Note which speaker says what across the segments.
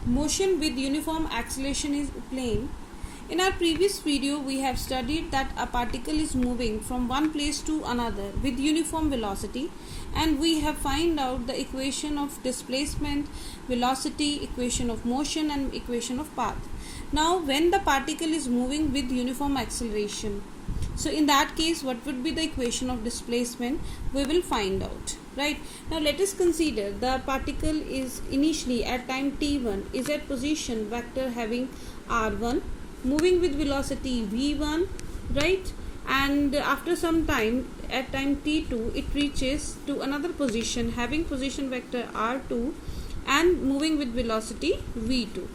Speaker 1: Motion with uniform acceleration is plane. In our previous video, we have studied that a particle is moving from one place to another with uniform velocity, and we have found out the equation of displacement, velocity, equation of motion and equation of path. Now when the particle is moving with uniform acceleration, so in that case what would be the equation of displacement, we will find out. Right, now let us consider the particle is initially at time t1 is at position vector having r1, moving with velocity v1, right, and after some time at time t2 it reaches to another position having position vector r2 and moving with velocity v2.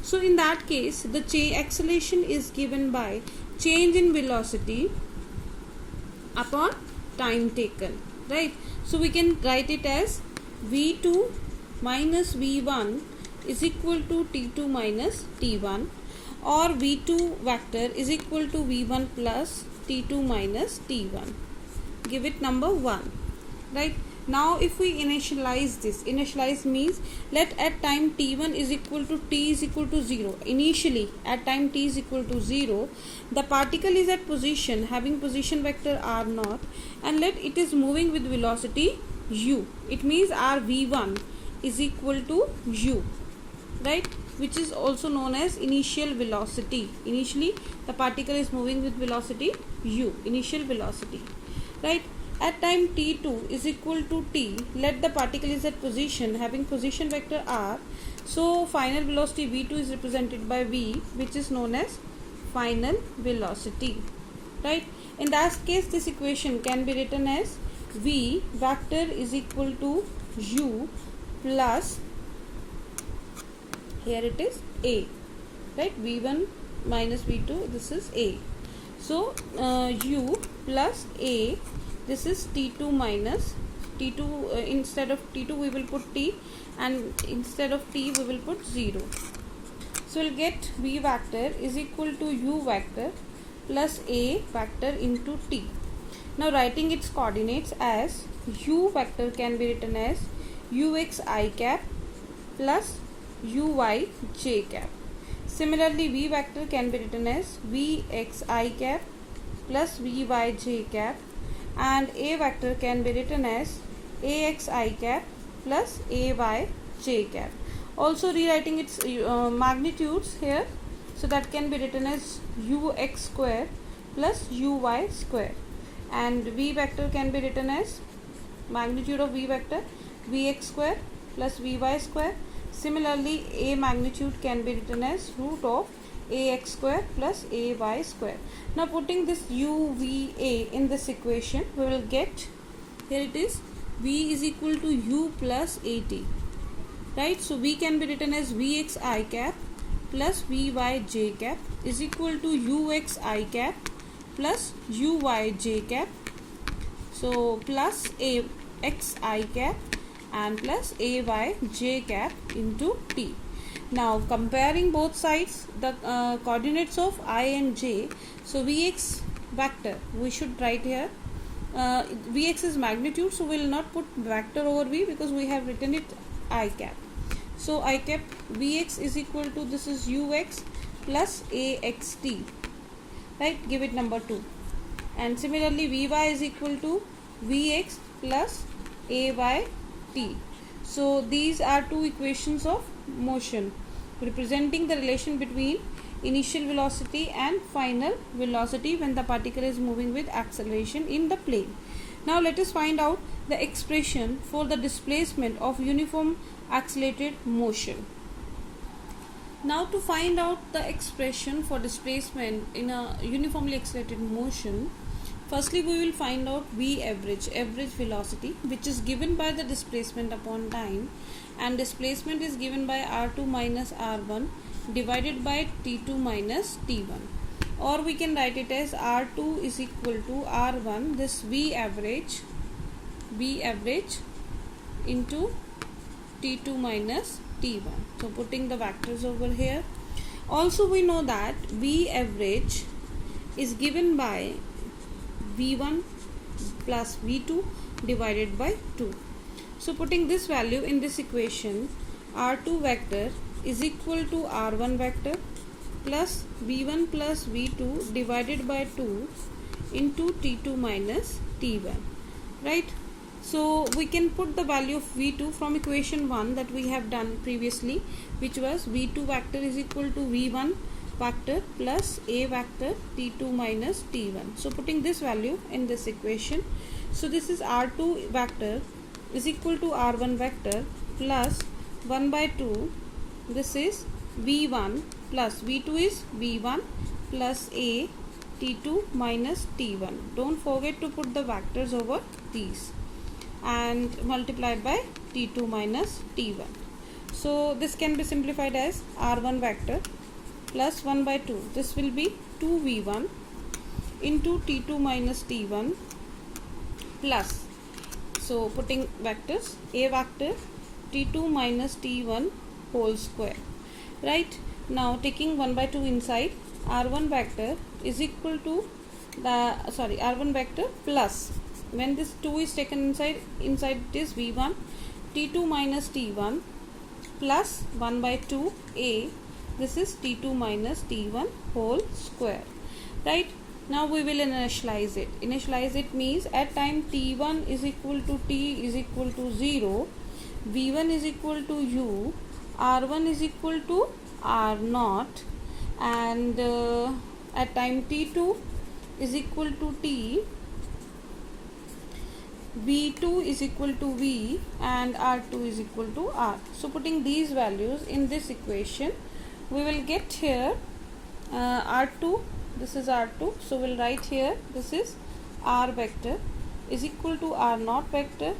Speaker 1: So in that case the acceleration is given by change in velocity upon time taken, right? So we can write it as v2 minus v1 is equal to t2 minus t1, or v2 vector is equal to v1 plus t2 minus t1. Give it number 1, right? Now if we initialize this, initialize means let at time t1 is equal to t is equal to 0. Initially at time t is equal to 0, the particle is at position having position vector r0 and let it is moving with velocity u. It means our v1 is equal to u, right, which is also known as initial velocity. Initially the particle is moving with velocity u, initial velocity, right? At time t2 is equal to t, let the particle is at position having position vector r, so final velocity v2 is represented by v, which is known as final velocity, right? In that case this equation can be written as v vector is equal to u plus, here it is a, right, v1 minus v2, this is a, so u plus a, this is t2 minus t2, instead of t2 we will put t, and instead of t we will put 0. So we'll get v vector is equal to u vector plus a vector into t. Now writing its coordinates as u vector can be written as ux I cap plus uy j cap. Similarly v vector can be written as vx I cap plus vy j cap, and a vector can be written as ax I cap plus ay j cap. Also rewriting its magnitudes here, so that can be written as ux square plus uy square, and v vector can be written as magnitude of v vector vx square plus vy square. Similarly a magnitude can be written as root of ax square plus ay square. Now putting this uva in this equation, we will get, here it is, v is equal to u plus at, right? So v can be written as vx I cap plus vy j cap is equal to ux I cap plus uy j cap, so plus ax I cap and plus ay j cap into t. Now comparing both sides, the coordinates of I and j, so vx vector we should write here, vx is magnitude, so we will not put vector over v because we have written it I cap. So I cap vx is equal to, this is ux plus axt, right, give it number 2. And similarly vy is equal to vx plus ay t. So these are two equations of motion representing the relation between initial velocity and final velocity when the particle is moving with acceleration in the plane. Now let us find out the expression for the displacement of uniform accelerated motion. Now to find out the expression for displacement in a uniformly accelerated motion, firstly we will find out v average velocity, which is given by the displacement upon time, and displacement is given by r2 minus r1 divided by t2 minus t1, or we can write it as r2 is equal to r1, this v average into t2 minus t1. So putting the vectors over here. Also we know that v average is given by v1 plus v2 divided by 2. So putting this value in this equation, r2 vector is equal to r1 vector plus v1 plus v2 divided by 2 into t2 minus t1, right? So we can put the value of v2 from equation 1 that we have done previously, which was v2 vector is equal to v1 vector plus a vector t2 minus t1. So putting this value in this equation, so this is r2 vector is equal to r1 vector plus 1 by 2, this is v1 plus v2 is v1 plus a t2 minus t1. Don't forget to put the vectors over these and multiplied by t2 minus t1. So this can be simplified as r1 vector plus 1 by 2, this will be 2v1 into t2 minus t1 plus, so putting vectors, a vector t2 minus t1 whole square, right? Now taking 1 by 2 inside, r1 vector is equal to the r1 vector plus, when this 2 is taken inside it is v1 t2 minus t1 plus 1 by 2 a, this is t2 minus t1 whole square, right? Now we will initialize it. Initialize it means at time t1 is equal to t is equal to 0, v1 is equal to u, r1 is equal to r0, and at time t2 is equal to t, v2 is equal to v, and r2 is equal to r. So putting these values in this equation, we will get here r2, this is r2, so we'll write here this is r vector is equal to r0 vector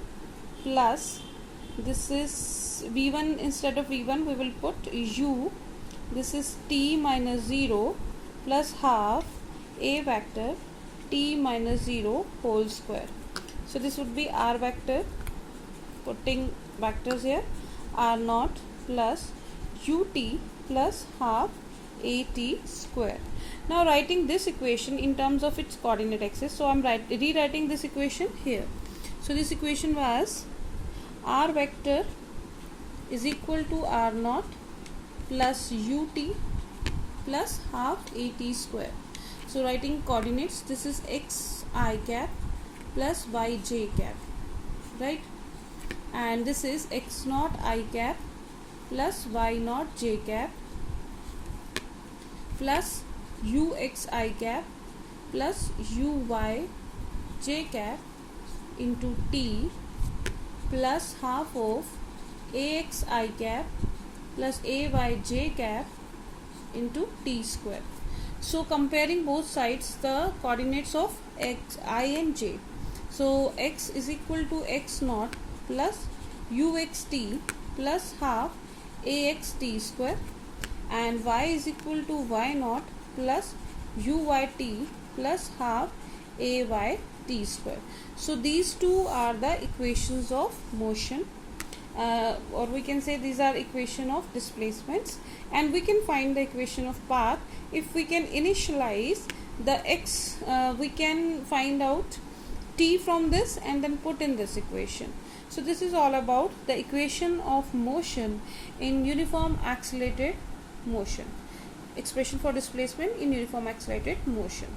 Speaker 1: plus, this is v1, instead of v1 we will put u, this is t minus 0 plus half a vector t minus 0 whole square. So this would be r vector, putting vectors here, r0 plus ut plus half at square. Now writing this equation in terms of its coordinate axis, so I am rewriting this equation here. So this equation was r vector is equal to r0 plus ut plus half at square. So writing coordinates, this is x I cap plus y j cap, right? And this is x naught I cap plus y naught j cap plus ux I cap plus uy j cap into t plus half of ax I cap plus ay j cap into t square. So comparing both sides, the coordinates of x, I and j. So x is equal to x naught plus uxt plus half axt square, and y is equal to y naught plus uyt plus half ayt square. So these two are the equations of motion, or we can say these are equation of displacements, and we can find the equation of path if we can initialize the x, we can find out t from this and then put in this equation. So this is all about the equation of motion in uniform accelerated motion, expression for displacement in uniform accelerated motion.